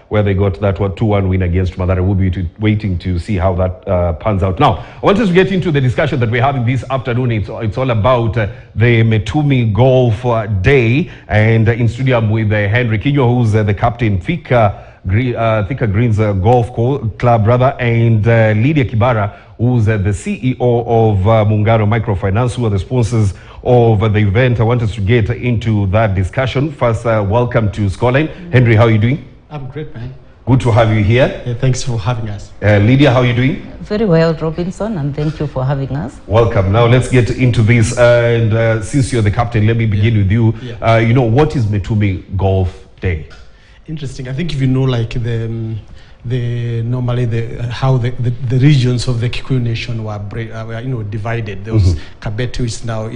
where they got that 2-1 win against Madara. We'll be waiting to see how that pans out. Now, I want us to get into the discussion that we're having this afternoon. It's all about the Metumii Golf Day, and in studio I'm with Henry Kinyo, who's the captain, Thika Greens Golf Club, and Lydia Kibara, who's the CEO of Muungano Microfinance, who are the sponsors of the event. I want us to get into that discussion. First, welcome to Scotland. Henry, how are you doing? I'm great, man. Good to have you here. Yeah, thanks for having us. Lydia, how are you doing? Very well, Robinson, and thank you for having us. Welcome. Now let's get into this. And since you're the captain, let me begin with you. Yeah. You know, what is Metumii Golf Day? Interesting. I think if you know, like how the regions of the Kikuyu nation were divided. There was Kabetu, which now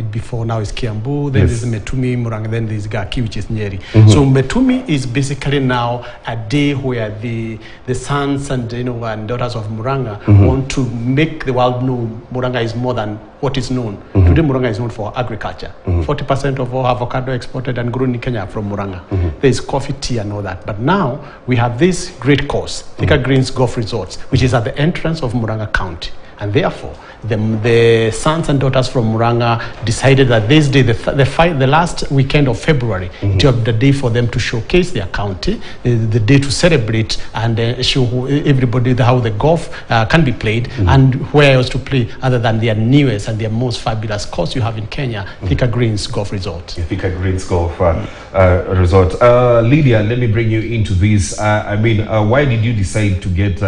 now is Kiambu. Then there's Metumi, Muranga. Then there's Gaki, which is Nyeri. So Metumi is basically now a day where the sons and and daughters of Muranga want to make the world know Muranga is more than what is known. Today Muranga is known for agriculture. 40% of all avocado exported and grown in Kenya are from Muranga. There is coffee, tea, and all that. But now we have this great course, Thika Greens Golf Resorts, which is at the entrance of Muranga County. And therefore, the sons and daughters from Muranga decided that this day, the last weekend of February, to have the day for them to showcase their county, the day to celebrate and show everybody how the golf can be played and where else to play other than their newest and their most fabulous course you have in Kenya, Thika Greens Golf Resort. Thika Greens Golf Resort. Lydia, let me bring you into this. Why did you decide to get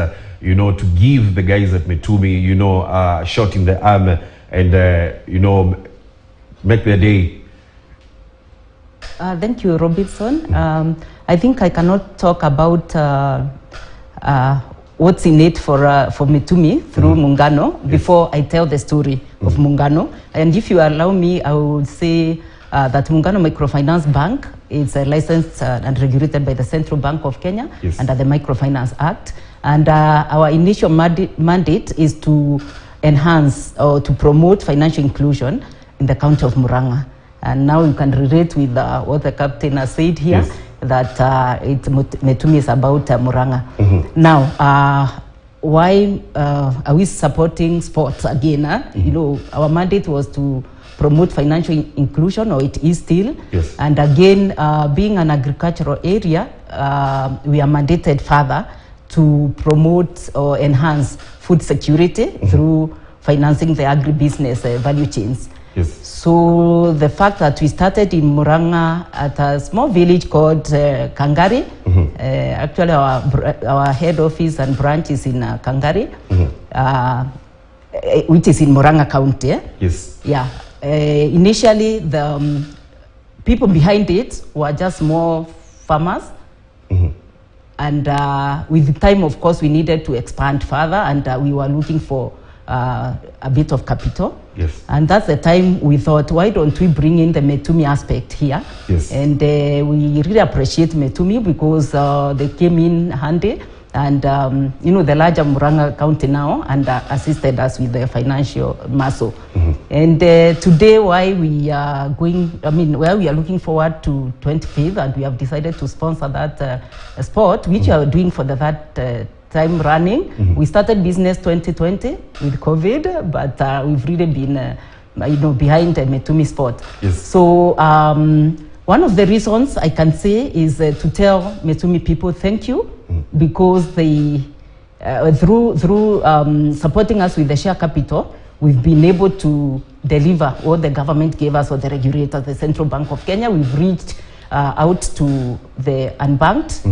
to give the guys at Metumi, a shot in the arm and, make their day? Thank you, Robinson. I think I cannot talk about what's in it for Metumi through Muungano before I tell the story of Muungano. And if you allow me, I would say that Muungano Microfinance Bank is licensed and regulated by the Central Bank of Kenya under the Microfinance Act. And our initial mandate is to enhance or to promote financial inclusion in the county of Muranga. And now you can relate with what the captain has said here, that Metumi is about Muranga. Now, why are we supporting sports again? Our mandate was to promote financial inclusion, or it is still. And again, being an agricultural area, we are mandated further to promote or enhance food security through financing the agribusiness value chains. So the fact that we started in Muranga at a small village called Kangari, actually our head office and branch is in Kangari, which is in Muranga County. Initially, the people behind it were just more farmers. And with time, of course, we needed to expand further, and we were looking for a bit of capital. And that's the time we thought, why don't we bring in the Metumi aspect here? And we really appreciate Metumi because they came in handy, and the larger Muranga County now, and assisted us with the financial muscle. And today, why we are we are looking forward to 25th, and we have decided to sponsor that sport, which we are doing for the third time running. We started business 2020 with COVID, but we've really been behind the Metumi sport. So one of the reasons I can say is to tell Metumi people thank you, because they through supporting us with the share capital, we've been able to deliver what the government gave us, or the regulators, the Central Bank of Kenya. We've reached out to the unbanked,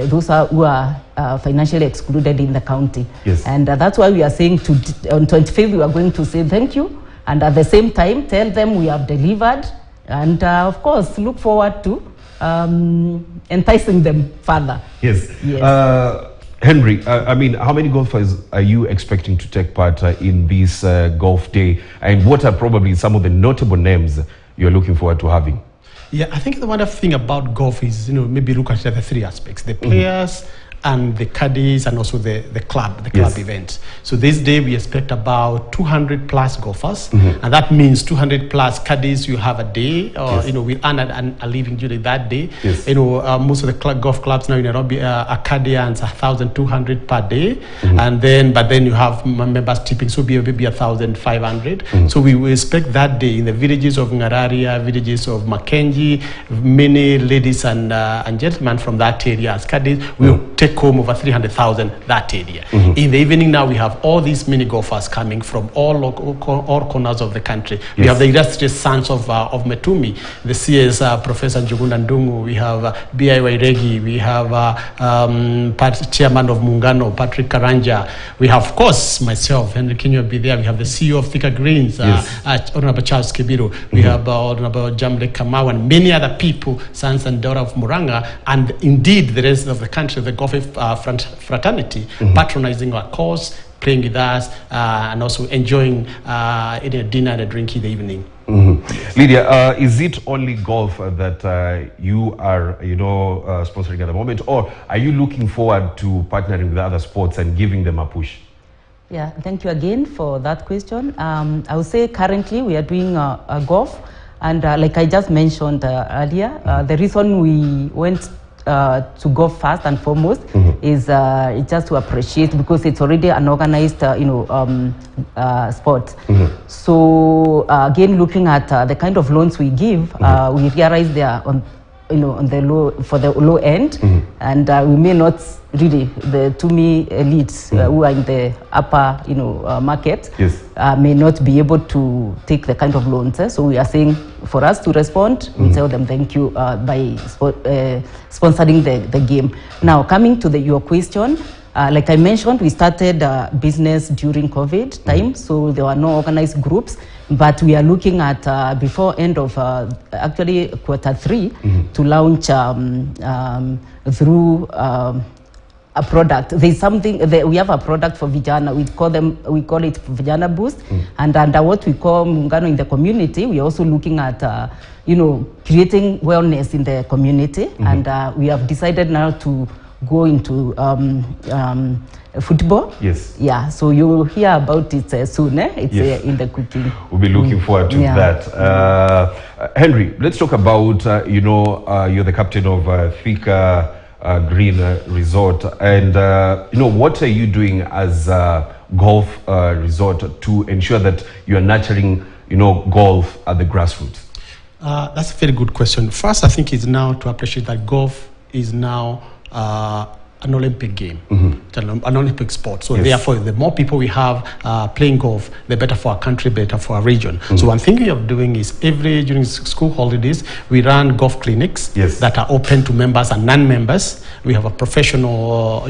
those who are financially excluded in the county. And that's why we are saying on 25th we are going to say thank you, and at the same time tell them we have delivered, and of course look forward to enticing them further. Henry, how many golfers are you expecting to take part in this golf day, and what are probably some of the notable names you're looking forward to having? I think the wonderful thing about golf is, maybe look at the three aspects: the players, and the caddies, and also the club events. So this day we expect about 200 plus golfers, and that means 200 plus caddies. You have a day, or we earn a living during that day. Most of the golf clubs now in Nairobi, a caddy earns 1,200 per day, and then you have members tipping, so maybe 1,500. So we will expect that day in the villages of Ngararia, villages of Mackenzie, many ladies and gentlemen from that area as caddies will take home over 300,000 that area. In the evening now we have all these mini golfers coming from all corners of the country. We have the illustrious sons of Metumi, the CS Professor Njuguna Ndungu, we have B.I.Y. Regi, we have Chairman of Muungano, Patrick Karanja, we have, of course, myself, Henry Kinyo will be there, we have the CEO of Thika Greens, Honorable Charles Kibiru, we have Honorable Jamle Kamau, and many other people, sons and daughters of Muranga, and indeed the rest of the country, the golf fraternity, patronizing our cause, playing with us, and also enjoying eating a dinner and a drink in the evening. Lydia, is it only golf that you are, sponsoring at the moment, or are you looking forward to partnering with other sports and giving them a push? Yeah, thank you again for that question. I would say currently we are doing golf, and like I just mentioned earlier, the reason we went to golf first and foremost is just to appreciate, because it's already an organized sport. So again, looking at the kind of loans we give, we realize they are on the low, for the low end, and we may not really, the Tumi elites who are in the upper market may not be able to take the kind of loans. So we are saying, for us to respond, we tell them thank you by sponsoring the game. Now, coming to your question, like I mentioned, we started business during COVID time, so there were no organized groups, but we are looking at before end of actually Q3 to launch through a product. There's something we have a product for Vijana. We call it Vijana Boost, and under what we call Muungano in the community, we are also looking at creating wellness in the community, and we have decided now to go into football. Yeah, so you will hear about it soon. It's in the cooking. We'll be looking forward to that. Henry, let's talk about you're the captain of Thika Green Resort, and what are you doing as a golf resort to ensure that you are nurturing golf at the grassroots? That's a very good question. First, I think it's now to appreciate that golf is now an Olympic game, an Olympic sport. So therefore, the more people we have playing golf, the better for our country, better for our region. So one thing we are doing is during school holidays, we run golf clinics that are open to members and non-members. We have a professional,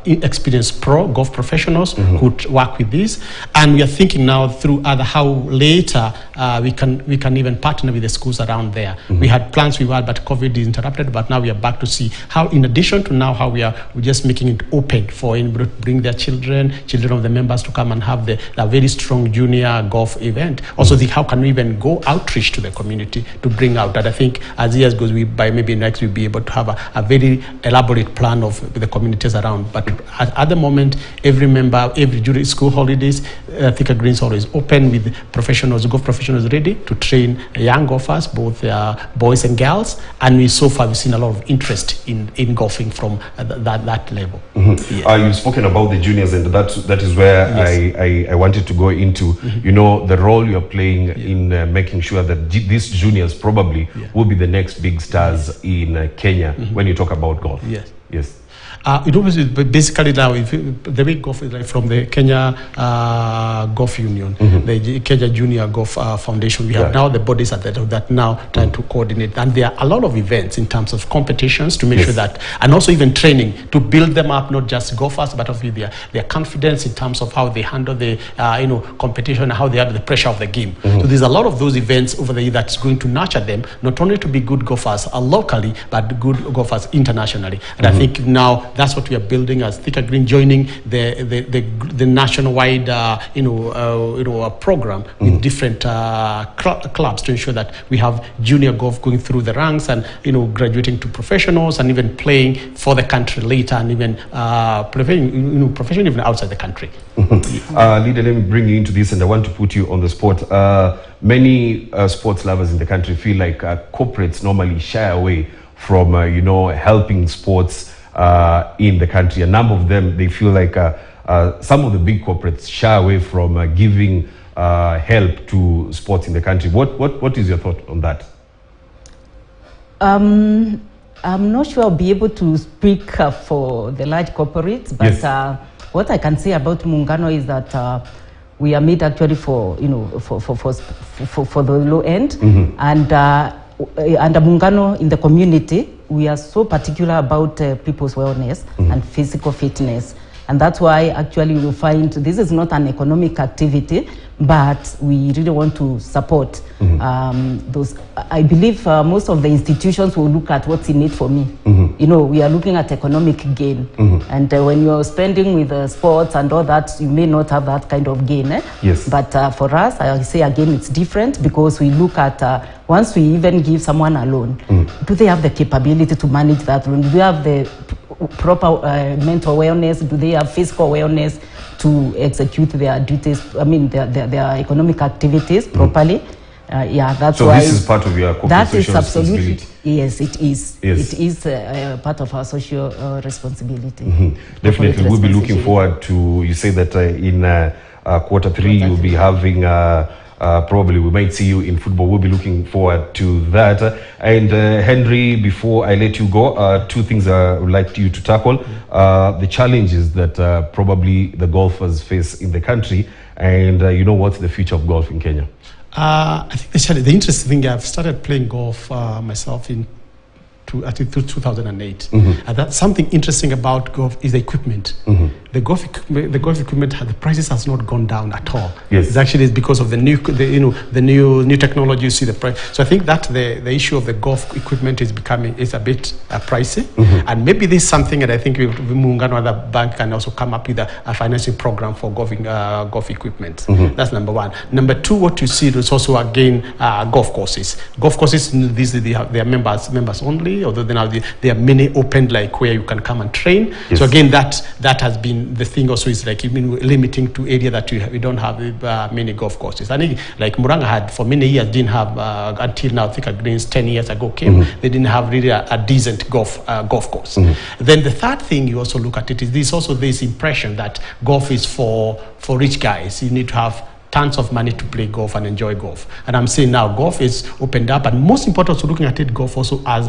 experienced pro golf professionals who work with this, and we are thinking now through how later we can even partner with the schools around there. We had plans but COVID is interrupted. But now we are back to see how, in addition to now how we're just making it open for anybody to bring their children of the members to come and have the very strong junior golf event. Also, how can we even go outreach to the community to bring out that? I think as years goes, by maybe next we'll be able to have a very elaborate plan of the communities around. But at the moment, every member, during school holidays, Thika Greens is always open with professionals, golf professionals ready to train young golfers, both boys and girls. And so far we've seen a lot of interest in golfing from that level. You've spoken about the juniors, and that is where I wanted to go into the role you're playing in making sure that these juniors probably will be the next big stars in Kenya when you talk about golf. Yes. It always is, but basically now, the way golf is like from the Kenya Golf Union, the Kenya Junior Golf Foundation. We have now the bodies that now trying to coordinate, and there are a lot of events in terms of competitions to make sure that, and also even training to build them up, not just golfers, but also their confidence in terms of how they handle the competition and how they handle the pressure of the game. So there's a lot of those events over there that's going to nurture them, not only to be good golfers locally, but good golfers internationally. And I think think now that's what we are building as Thicker Green, joining the nationwide program with different clubs to ensure that we have junior golf going through the ranks and graduating to professionals and even playing for the country later, and even professional even outside the country. Leader, let me bring you into this, and I want to put you on the spot. Many sports lovers in the country feel like corporates normally shy away from helping sports in the country. A number of them, they feel like some of the big corporates shy away from giving help to sports in the country. What is your thought on that? I'm not sure I'll be able to speak for the large corporates, but yes. What I can say about Muungano is that we are made actually for the low end, and under Muungano in the community, we are so particular about people's wellness and physical fitness. And that's why actually you'll find this is not an economic activity, but we really want to support those. I believe most of the institutions will look at what's in it for me. We are looking at economic gain. And when you're spending with sports and all that, you may not have that kind of gain. Yes. But for us, I say again, it's different because we look at, once we even give someone a loan, do they have the capability to manage that loan? Do they have the proper mental awareness? Do they have physical awareness to execute their duties, their economic activities properly? That's so why. So this is part of your corporate social responsibility? Yes, it is. Yes. It is part of our social responsibility. Definitely, we'll be looking forward to, you say that in Q3 you'll be having probably we might see you in football. We'll be looking forward to that. And Henry, before I let you go, two things I would like you to tackle. The challenges that probably the golfers face in the country, and what's the future of golf in Kenya? I think the interesting thing, I've started playing golf myself in 2008. And that's something interesting about golf is the equipment. The golf equipment, the prices has not gone down at all. Yes. It's actually because of the new technology. You see the price. So I think that the issue of the golf equipment is a bit pricey, and maybe this is something that I think Muungano and the bank can also come up with a financing program for golf equipment. That's number one. Number two, what you see is also again golf courses. Golf courses, they are members only. Although there are many open, like where you can come and train. Yes. So again, that has been the thing. Also, is like limiting to area that we don't have many golf courses. I think like Muranga had for many years didn't have until now. I think Greens 10 years ago came. They didn't have really a decent golf course. Then the third thing you also look at it is this impression that golf is for rich guys. You need to have tons of money to play golf and enjoy golf. And I'm saying now golf is opened up, and most important, so looking at it, golf also as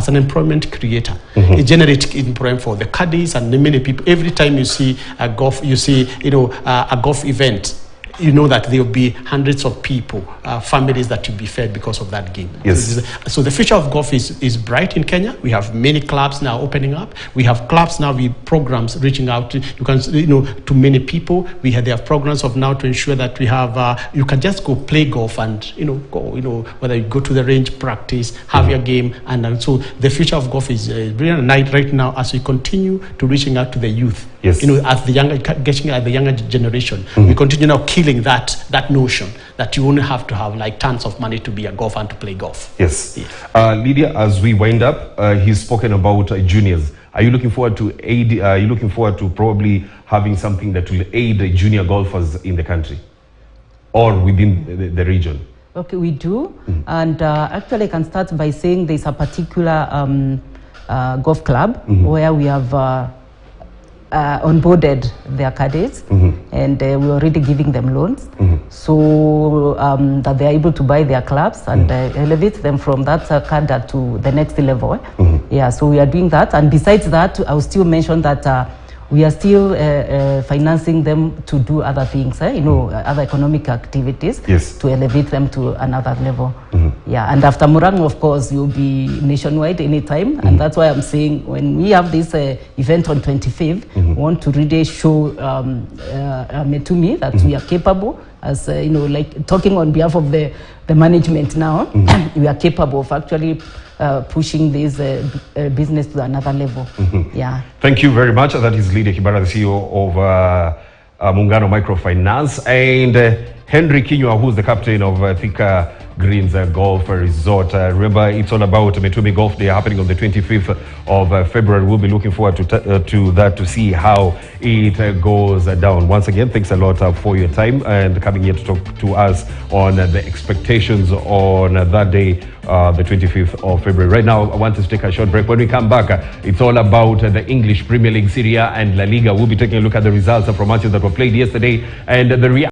an employment creator. It generates employment for the caddies and the many people. Every time you see a golf event, you know that there will be hundreds of people, families that will be fed because of that game. Yes. So the future of golf is bright in Kenya. We have many clubs now opening up. We have clubs now with programs reaching out to many people. They have programs of now to ensure that we have you can just go play golf and whether you go to the range, practice, have your game, and so the future of golf is really right now as we continue to reaching out to the youth. Yes. As the younger generation, we continue now killing that notion that you only have to have like tons of money to be a golfer and to play golf. Yes. Lydia, as we wind up, he's spoken about juniors. Are you looking forward to aid? Are you looking forward to probably having something that will aid the junior golfers in the country or within the region? Okay, we do. And actually I can start by saying there's a particular golf club where we have onboarded their cadets, and we're already giving them loans, so that they're able to buy their clubs and elevate them from that cadre to the next level. Yeah, so we are doing that. And besides that, I will still mention that we are still financing them to do other things, other economic activities, to elevate them to another level. Yeah, and after Murango, of course, you'll be nationwide anytime, and that's why I'm saying when we have this event on 25th, we want to really show Metumi that we are capable, as like talking on behalf of the management now. We are capable of actually pushing this business to another level. Yeah. Thank you very much. That is Lydia Kibara, the CEO of Muungano Microfinance, and Henry Kinyua, who's the captain of Thika Greens Golf Resort. Remember, it's all about Metumii Golf Day happening on the 25th of February. We'll be looking forward to that, to see how it goes down. Once again, thanks a lot for your time and coming here to talk to us on the expectations on that day, the 25th of February. Right now, I want us to take a short break. When we come back, it's all about the English Premier League, Serie A and La Liga. We'll be taking a look at the results from matches that were played yesterday and the